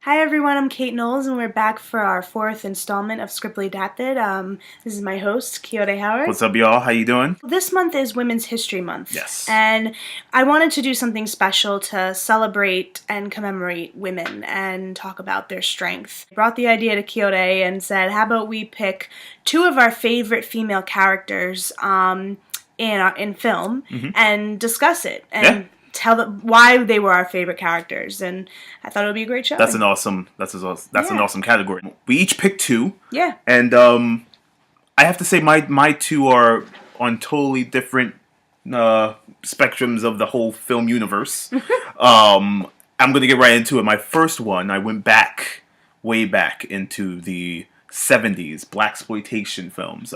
Hi everyone, I'm Kate Knowles, and we're back for our fourth installment of Scriptly Adapted. This is my host, Kyote Howard. What's up, y'all? How you doing? This month is Women's History Month. Yes. And I wanted to do something special to celebrate and commemorate women and talk about their strength. I brought the idea to Kyote and said, how about we pick two of our favorite female characters in film and discuss it. And tell them why they were our favorite characters, and I thought it would be a great show. That's an awesome category. We each picked two. Yeah. And I have to say my two are on totally different spectrums of the whole film universe. I'm gonna get right into it. My first one, I went way back into the 70s blaxploitation films.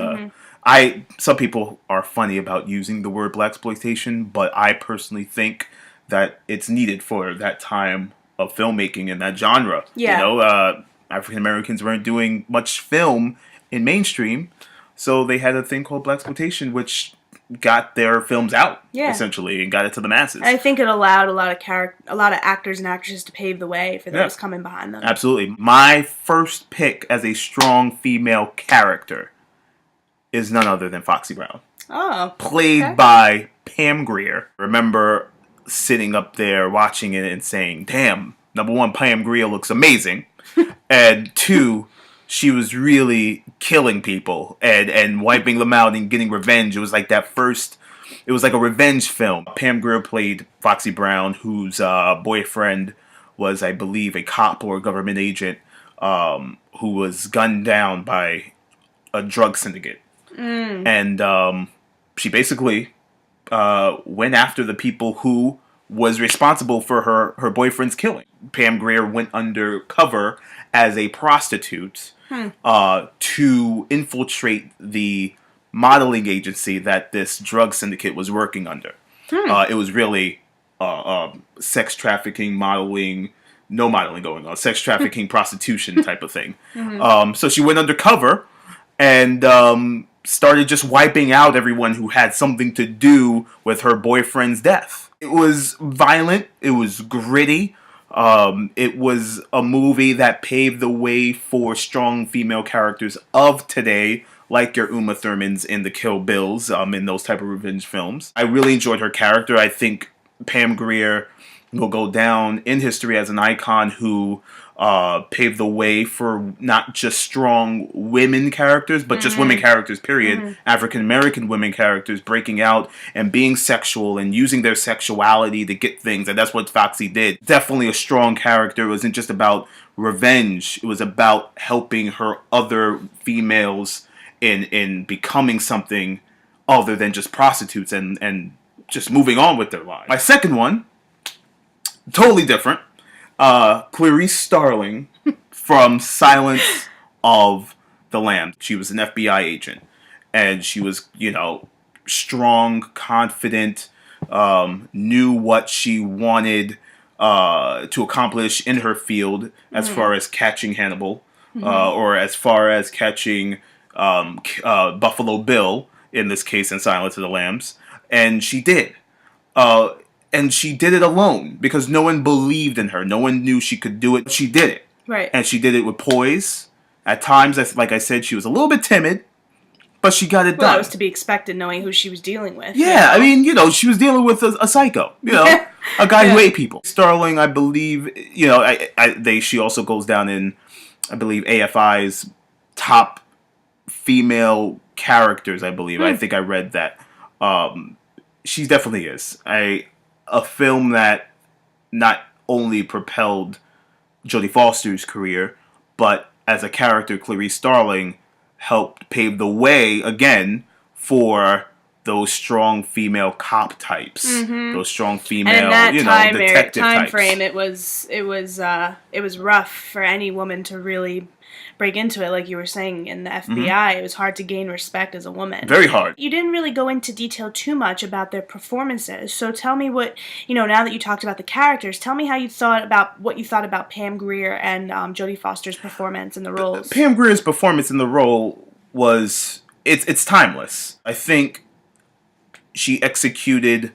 Some people are funny about using the word blaxploitation, but I personally think that it's needed for that time of filmmaking and that genre. Yeah. You know, African Americans weren't doing much film in mainstream, so they had a thing called blaxploitation, which got their films out essentially and got it to the masses. And I think it allowed a lot of actors and actresses to pave the way for those coming behind them. Absolutely. My first pick as a strong female character is none other than Foxy Brown. Oh. Played by Pam Grier. Remember sitting up there watching it and saying, damn, number one, Pam Grier looks amazing. And two, she was really killing people and wiping them out and getting revenge. It was like it was like a revenge film. Pam Grier played Foxy Brown, whose boyfriend was, I believe, a cop or a government agent who was gunned down by a drug syndicate. And she basically went after the people who was responsible for her boyfriend's killing. Pam Grier went undercover as a prostitute to infiltrate the modeling agency that this drug syndicate was working under. It was really sex trafficking, modeling, no modeling going on, sex trafficking, prostitution type of thing. So she went undercover and started just wiping out everyone who had something to do with her boyfriend's death. It was violent. It was gritty. It was a movie that paved the way for strong female characters of today, like your Uma Thurmans in the Kill Bills, in those type of revenge films. I really enjoyed her character. I think Pam Grier will go down in history as an icon who paved the way for not just strong women characters, but just women characters, period. African American women characters breaking out and being sexual and using their sexuality to get things, and that's what Foxy did. Definitely a strong character. It wasn't just about revenge. It was about helping her other females in becoming something other than just prostitutes and just moving on with their lives. My second one, totally different. Clarice Starling from Silence of the Lambs. She was an FBI agent, and she was, strong, confident, knew what she wanted to accomplish in her field as far as catching Hannibal, or as far as catching Buffalo Bill, in this case in Silence of the Lambs, and she did. And she did it alone because no one believed in her. No one knew she could do it. She did it. Right. And she did it with poise. At times, like I said, she was a little bit timid, but she got it done. It was to be expected knowing who she was dealing with. Yeah, I mean, she was dealing with a psycho, a guy who ate people. Starling, I believe, she also goes down in, I believe, AFI's top female characters, I believe. I think I read that. She definitely is. A film that not only propelled Jodie Foster's career, but as a character, Clarice Starling helped pave the way again for those strong female cop types, those strong female, and in that detective time types. frame, it was rough for any woman to really break into it, like you were saying, in the FBI. It was hard to gain respect as a woman. Very hard. You didn't really go into detail too much about their performances, so tell me what, now that you talked about the characters, tell me what you thought about Pam Grier and Jodie Foster's performance in the roles. Pam Grier's performance in the role was, it's timeless. I think she executed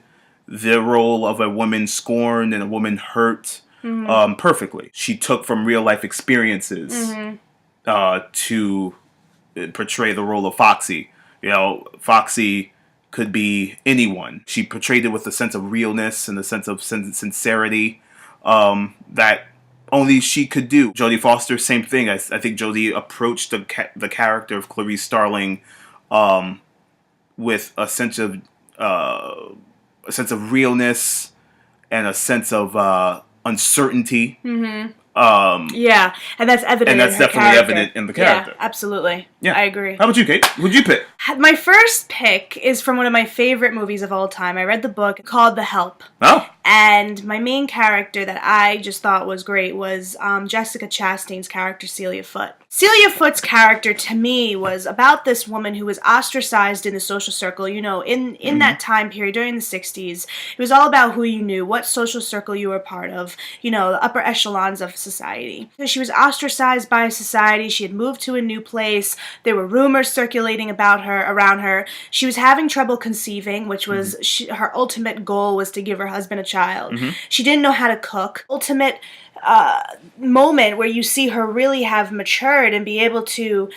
the role of a woman scorned and a woman hurt perfectly. She took from real life experiences to portray the role of Foxy. You know, Foxy could be anyone. She portrayed it with a sense of realness and a sense of sincerity that only she could do. Jodie Foster, same thing. I think Jodie approached the character of Clarice Starling with a sense of realness and a sense of uncertainty. Yeah, and that's evident. And that's in her definitely character. evident in the character. Yeah, absolutely. Yeah, I agree. How about you, Kate? Who'd you pick? My first pick is from one of my favorite movies of all time. I read the book called The Help. Oh. And my main character that I just thought was great was Jessica Chastain's character, Celia Foote. Celia Foote's character, to me, was about this woman who was ostracized in the social circle. You know, in that time period, during the 60s, it was all about who you knew, what social circle you were part of, you know, the upper echelons of society. So she was ostracized by society. She had moved to a new place. There were rumors circulating about her, around her. She was having trouble conceiving, which was her ultimate goal was to give her husband a child. She didn't know how to cook. Ultimate moment where you see her really have matured and be able to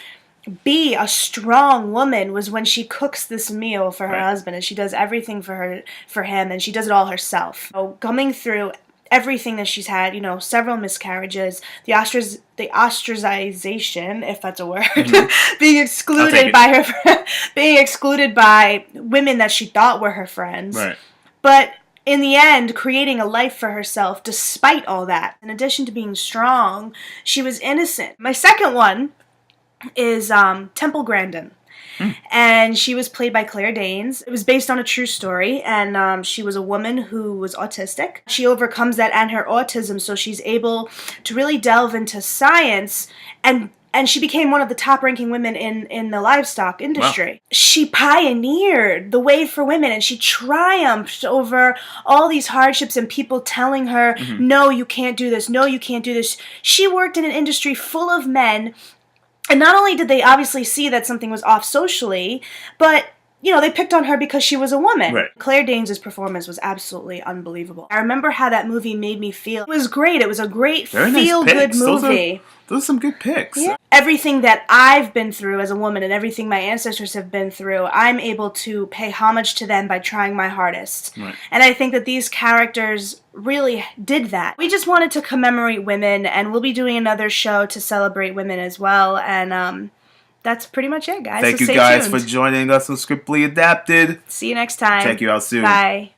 be a strong woman was when she cooks this meal for her husband, and she does everything for him, and she does it all herself. So coming through everything that she's had, you know, several miscarriages, the ostracization, if that's a word, being excluded by women that she thought were her friends. Right. But in the end, creating a life for herself despite all that. In addition to being strong, she was innocent. My second one is Temple Grandin. And she was played by Claire Danes. It was based on a true story, and she was a woman who was autistic. She overcomes that and her autism, so she's able to really delve into science, and she became one of the top-ranking women in the livestock industry. Wow. She pioneered the way for women, and she triumphed over all these hardships and people telling her, no, you can't do this, no, you can't do this. She worked in an industry full of men. And not only did they obviously see that something was off socially, but, you know, they picked on her because she was a woman. Right. Claire Danes' performance was absolutely unbelievable. I remember how that movie made me feel. It was great. It was a great feel-good movie. Those are some good picks. Yeah. Everything that I've been through as a woman and everything my ancestors have been through, I'm able to pay homage to them by trying my hardest. Right. And I think that these characters really did that. We just wanted to commemorate women, and we'll be doing another show to celebrate women as well. And that's pretty much it, guys. Thank so you stay guys tuned. for joining us on Scriptly Adapted. See you next time. Check you out soon. Bye.